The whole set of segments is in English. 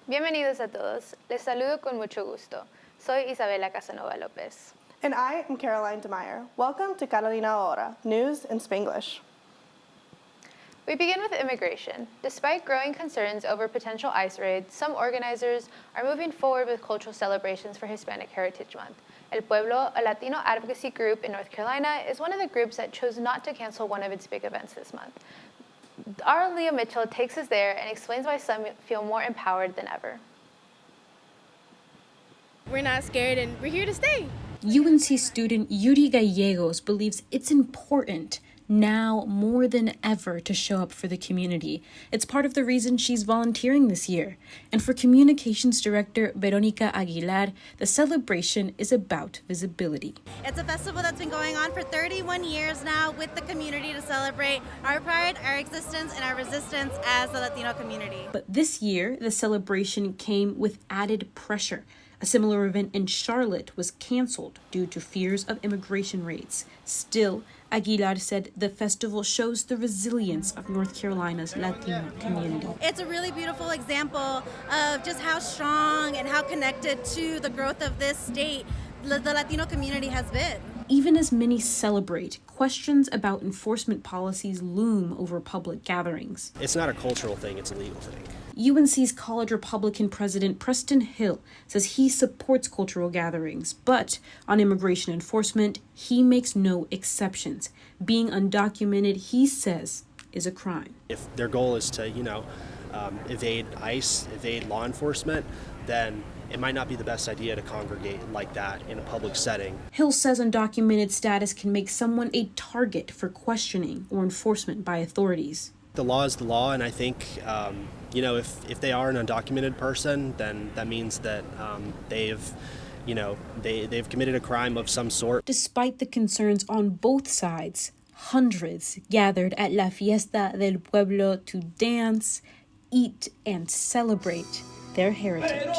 Bienvenidos a todos. Les saludo con mucho gusto. Soy Isabela Casanova López. And I am Caroline DeMeyer. Welcome to Carolina Ahora, News in Spanglish. We begin with immigration. Despite growing concerns over potential ICE raids, some organizers are moving forward with cultural celebrations for Hispanic Heritage Month. El Pueblo, a Latino advocacy group in North Carolina, is one of the groups that chose not to cancel one of its big events this month. Our Leah Mitchell takes us there and explains why some feel more empowered than ever. We're not scared and we're here to stay. UNC student Yuri Gallegos believes it's important now more than ever to show up for the community. It's part of the reason she's volunteering this year. And for communications director Veronica Aguilar, the celebration is about visibility. It's a festival that's been going on for 31 years now with the community to celebrate our pride, our existence, and our resistance as the Latino community. But this year, the celebration came with added pressure. A similar event in Charlotte was canceled due to fears of immigration raids. Still, Aguilar said the festival shows the resilience of North Carolina's Latino community. It's a really beautiful example of just how strong and how connected to the growth of this state the Latino community has been. Even as many celebrate, questions about enforcement policies loom over public gatherings. It's not a cultural thing, it's a legal thing. UNC's College Republican President Preston Hill says he supports cultural gatherings, but on immigration enforcement, he makes no exceptions. Being undocumented, he says, is a crime. If their goal is to, evade ICE, evade law enforcement, then it might not be the best idea to congregate like that in a public setting. Hill says undocumented status can make someone a target for questioning or enforcement by authorities. The law is the law, and I think, if they are an undocumented person, then that means that they've committed a crime of some sort. Despite the concerns on both sides, hundreds gathered at La Fiesta del Pueblo to dance, eat, and celebrate their heritage.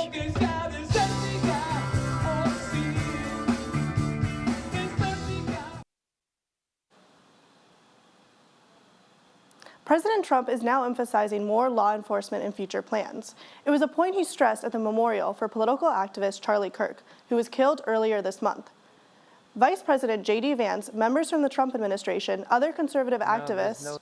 President Trump is now emphasizing more law enforcement in future plans. It was a point he stressed at the memorial for political activist Charlie Kirk, who was killed earlier this month. Vice President J.D. Vance, members from the Trump administration, other conservative activists,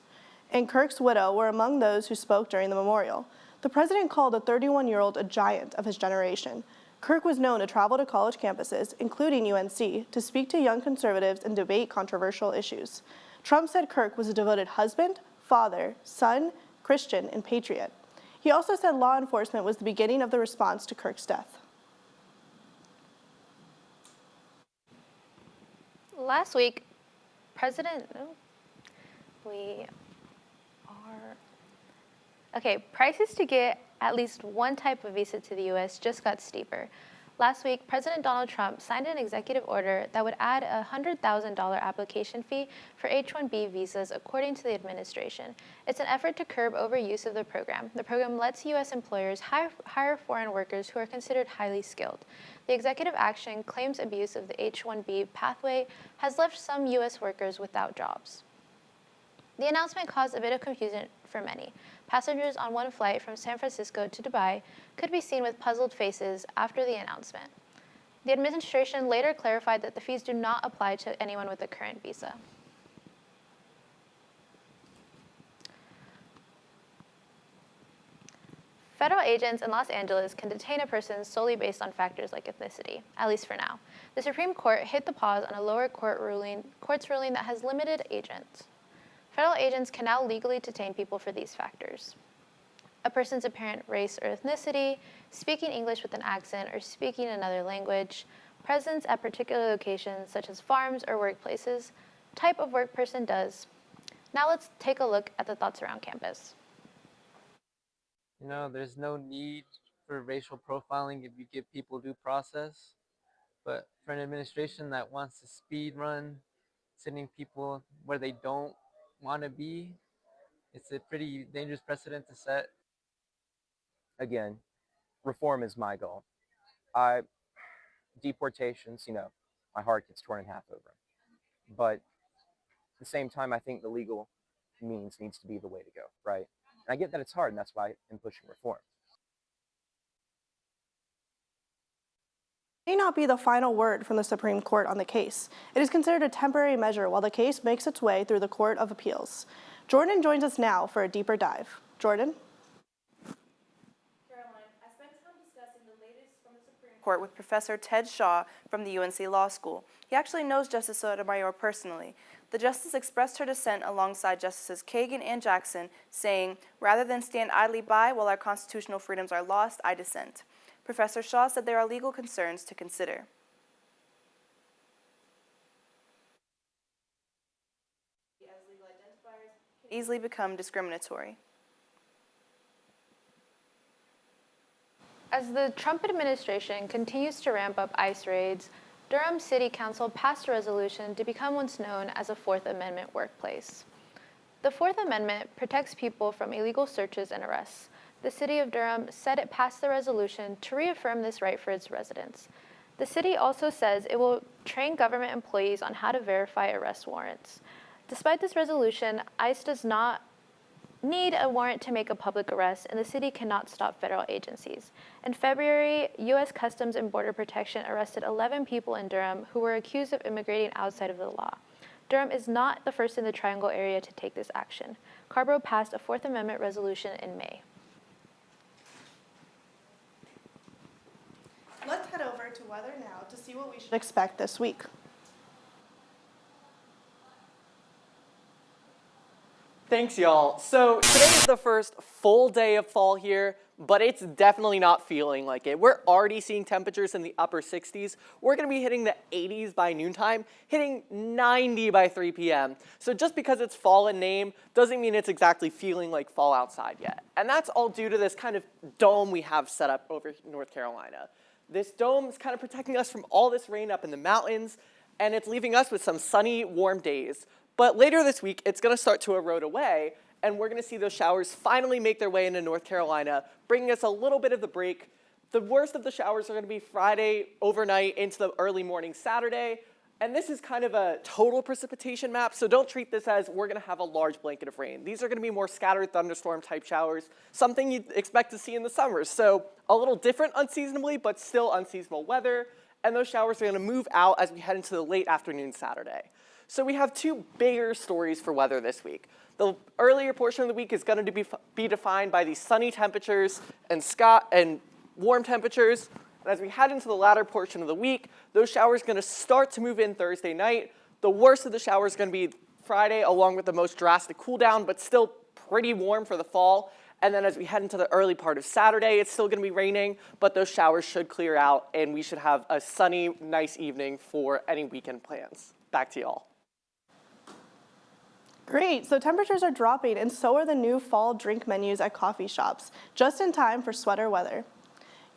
and Kirk's widow were among those who spoke during the memorial. The president called the 31-year-old a giant of his generation. Kirk was known to travel to college campuses, including UNC, to speak to young conservatives and debate controversial issues. Trump said Kirk was a devoted husband, father, son, Christian, and patriot. He also said law enforcement was the beginning of the response to Kirk's death. Last week, prices to get at least one type of visa to the U.S. just got steeper. Last week, President Donald Trump signed an executive order that would add a $100,000 application fee for H-1B visas, according to the administration. It's an effort to curb overuse of the program. The program lets U.S. employers hire foreign workers who are considered highly skilled. The executive action claims abuse of the H-1B pathway has left some U.S. workers without jobs. The announcement caused a bit of confusion for many. Passengers on one flight from San Francisco to Dubai could be seen with puzzled faces after the announcement. The administration later clarified that the fees do not apply to anyone with a current visa. Federal agents in Los Angeles can detain a person solely based on factors like ethnicity, at least for now. The Supreme Court hit the pause on a lower court's ruling that has limited agents. Federal agents can now legally detain people for these factors: a person's apparent race or ethnicity, speaking English with an accent or speaking another language, presence at particular locations such as farms or workplaces, type of work person does. Now let's take a look at the thoughts around campus. There's no need for racial profiling if you give people due process, but for an administration that wants to speed run, sending people where they don't want to be, it's a pretty dangerous precedent to set. Again, reform is my goal. Deportations, my heart gets torn in half over them. But at the same time, I think the legal means needs to be the way to go, right? And I get that it's hard, and that's why I'm pushing reform. May not be the final word from the Supreme Court on the case. It is considered a temporary measure while the case makes its way through the Court of Appeals. Jordan joins us now for a deeper dive. Jordan? Court with Professor Ted Shaw from the UNC Law School. He actually knows Justice Sotomayor personally. The justice expressed her dissent alongside Justices Kagan and Jackson, saying, "Rather than stand idly by while our constitutional freedoms are lost, I dissent." Professor Shaw said there are legal concerns to consider. As legal identifiers can easily become discriminatory. As the Trump administration continues to ramp up ICE raids, Durham City Council passed a resolution to become what's known as a Fourth Amendment workplace. The Fourth Amendment protects people from illegal searches and arrests. The City of Durham said it passed the resolution to reaffirm this right for its residents. The city also says it will train government employees on how to verify arrest warrants. Despite this resolution, ICE does not need a warrant to make a public arrest, and the city cannot stop federal agencies. In February, U.S. Customs and Border Protection arrested 11 people in Durham who were accused of immigrating outside of the law. Durham is not the first in the Triangle area to take this action. Carborough passed a Fourth Amendment resolution in May. Let's head over to weather now to see what we should expect this week. Thanks, y'all. So today is the first full day of fall here, but it's definitely not feeling like it. We're already seeing temperatures in the upper 60s. We're going to be hitting the 80s by noontime, hitting 90 by 3 p.m. So just because it's fall in name doesn't mean it's exactly feeling like fall outside yet. And that's all due to this kind of dome we have set up over North Carolina. This dome is kind of protecting us from all this rain up in the mountains, and it's leaving us with some sunny, warm days. But later this week, it's going to start to erode away, and we're going to see those showers finally make their way into North Carolina, bringing us a little bit of the break. The worst of the showers are going to be Friday overnight into the early morning Saturday, and this is kind of a total precipitation map, so don't treat this as we're going to have a large blanket of rain. These are going to be more scattered thunderstorm type showers, something you'd expect to see in the summers. So a little different unseasonably, but still unseasonable weather, and those showers are going to move out as we head into the late afternoon Saturday. So we have two bigger stories for weather this week. The earlier portion of the week is going to be defined by these sunny temperatures and warm temperatures. And as we head into the latter portion of the week, those showers are going to start to move in Thursday night. The worst of the showers is going to be Friday, along with the most drastic cool down, but still pretty warm for the fall. And then as we head into the early part of Saturday, it's still going to be raining, but those showers should clear out, and we should have a sunny, nice evening for any weekend plans. Back to y'all. Great, so temperatures are dropping and so are the new fall drink menus at coffee shops, just in time for sweater weather.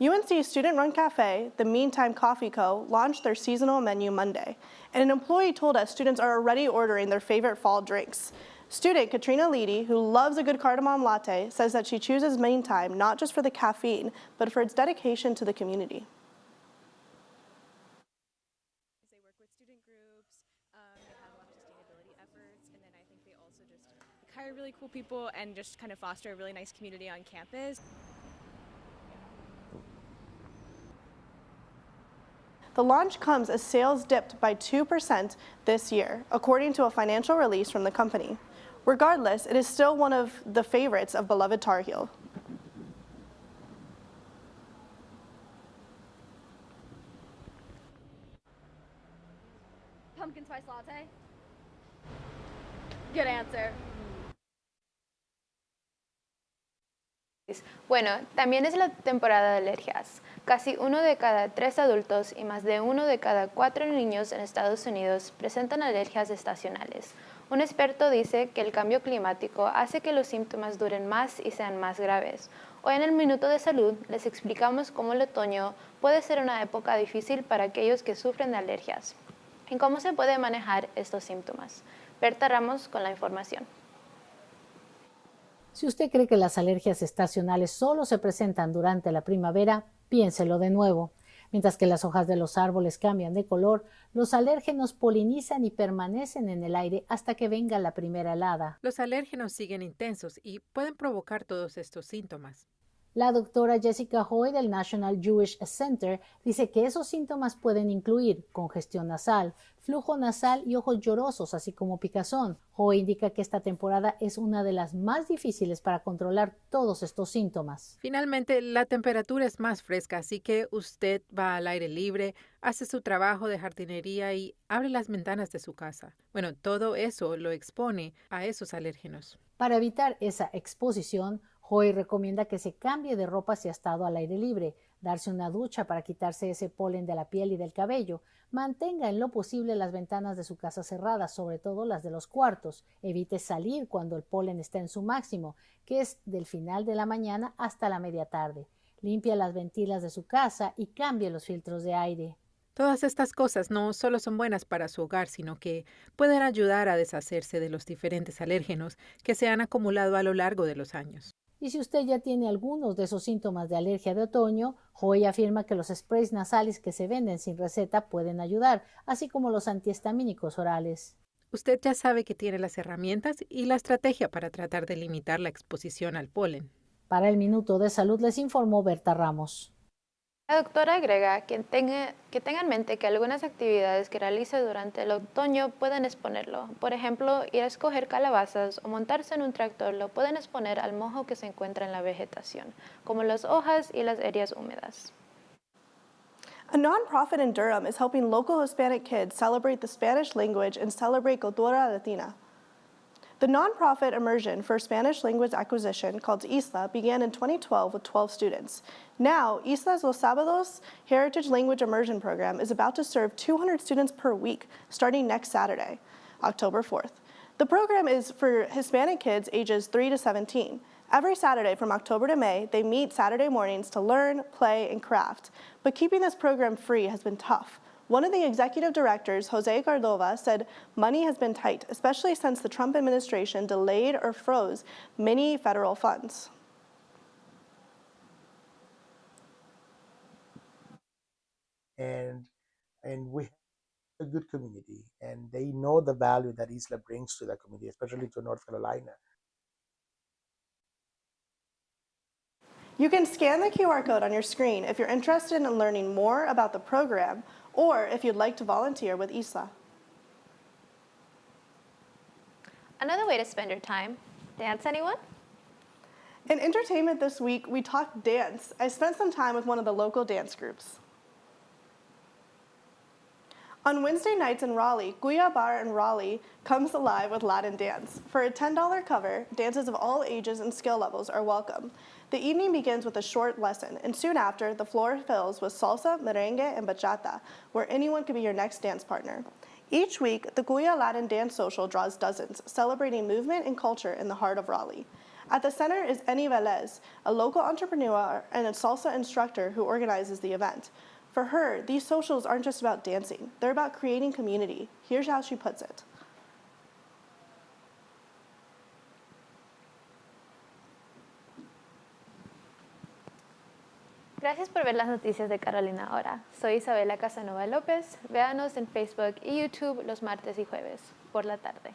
UNC student-run cafe, the Meantime Coffee Co., launched their seasonal menu Monday, and an employee told us students are already ordering their favorite fall drinks. Student Katrina Leedy, who loves a good cardamom latte, says that she chooses Meantime not just for the caffeine, but for its dedication to the community. Hire really cool people and just kind of foster a really nice community on campus. The launch comes as sales dipped by 2% this year, according to a financial release from the company. Regardless, it is still one of the favorites of beloved Tar Heel. Pumpkin spice latte. Good answer. Bueno, también es la temporada de alergias. Casi 1 de cada 3 adultos y más de 1 de cada 4 niños en Estados Unidos presentan alergias estacionales. Un experto dice que el cambio climático hace que los síntomas duren más y sean más graves. Hoy en el Minuto de Salud les explicamos cómo el otoño puede ser una época difícil para aquellos que sufren de alergias y cómo se puede manejar estos síntomas. Berta Ramos con la información. Si usted cree que las alergias estacionales solo se presentan durante la primavera, piénselo de nuevo. Mientras que las hojas de los árboles cambian de color, los alérgenos polinizan y permanecen en el aire hasta que venga la primera helada. Los alérgenos siguen intensos y pueden provocar todos estos síntomas. La doctora Jessica Hoy del National Jewish Center dice que esos síntomas pueden incluir congestión nasal, flujo nasal y ojos llorosos, así como picazón. Hoy indica que esta temporada es una de las más difíciles para controlar todos estos síntomas. Finalmente, la temperatura es más fresca, así que usted va al aire libre, hace su trabajo de jardinería y abre las ventanas de su casa. Bueno, todo eso lo expone a esos alérgenos. Para evitar esa exposición, Hoy recomienda que se cambie de ropa si ha estado al aire libre, darse una ducha para quitarse ese polen de la piel y del cabello, mantenga en lo posible las ventanas de su casa cerradas, sobre todo las de los cuartos, evite salir cuando el polen está en su máximo, que es del final de la mañana hasta la media tarde, limpie las ventilas de su casa y cambie los filtros de aire. Todas estas cosas no solo son buenas para su hogar, sino que pueden ayudar a deshacerse de los diferentes alérgenos que se han acumulado a lo largo de los años. Y si usted ya tiene algunos de esos síntomas de alergia de otoño, Hoy afirma que los sprays nasales que se venden sin receta pueden ayudar, así como los antihistamínicos orales. Usted ya sabe que tiene las herramientas y la estrategia para tratar de limitar la exposición al polen. Para el Minuto de Salud les informó Berta Ramos. La doctora agrega que tenga en mente que algunas actividades que realice durante el otoño pueden exponerlo. Por ejemplo, ir a escoger calabazas o montarse en un tractor lo pueden exponer al mojo que se encuentra en la vegetación, como las hojas y las áreas húmedas. A nonprofit in Durham is helping local Hispanic kids celebrate the Spanish language and celebrate Cultura Latina. The nonprofit immersion for Spanish language acquisition called ISLA began in 2012 with 12 students. Now, ISLA's Los Sábados Heritage Language Immersion Program is about to serve 200 students per week starting next Saturday, October 4th. The program is for Hispanic kids ages 3 to 17. Every Saturday from October to May, they meet Saturday mornings to learn, play, and craft. But keeping this program free has been tough. One of the executive directors, Jose Cardova, said money has been tight, especially since the Trump administration delayed or froze many federal funds. And we have a good community, and they know the value that Isla brings to the community, especially to North Carolina. You can scan the QR code on your screen if you're interested in learning more about the program or if you'd like to volunteer with ISLA. Another way to spend your time, dance anyone? In entertainment this week, we talked dance. I spent some time with one of the local dance groups. On Wednesday nights in Raleigh, Guya Bar in Raleigh comes alive with Latin dance. For a $10 cover, dancers of all ages and skill levels are welcome. The evening begins with a short lesson, and soon after, the floor fills with salsa, merengue, and bachata, where anyone can be your next dance partner. Each week, the Guya Latin Dance Social draws dozens, celebrating movement and culture in the heart of Raleigh. At the center is Eni Velez, a local entrepreneur and a salsa instructor who organizes the event. For her, these socials aren't just about dancing, they're about creating community. Here's how she puts it. Gracias por ver las noticias de Carolina Ahora. Soy Isabela Casanova López. Véanos en Facebook y YouTube los martes y jueves por la tarde.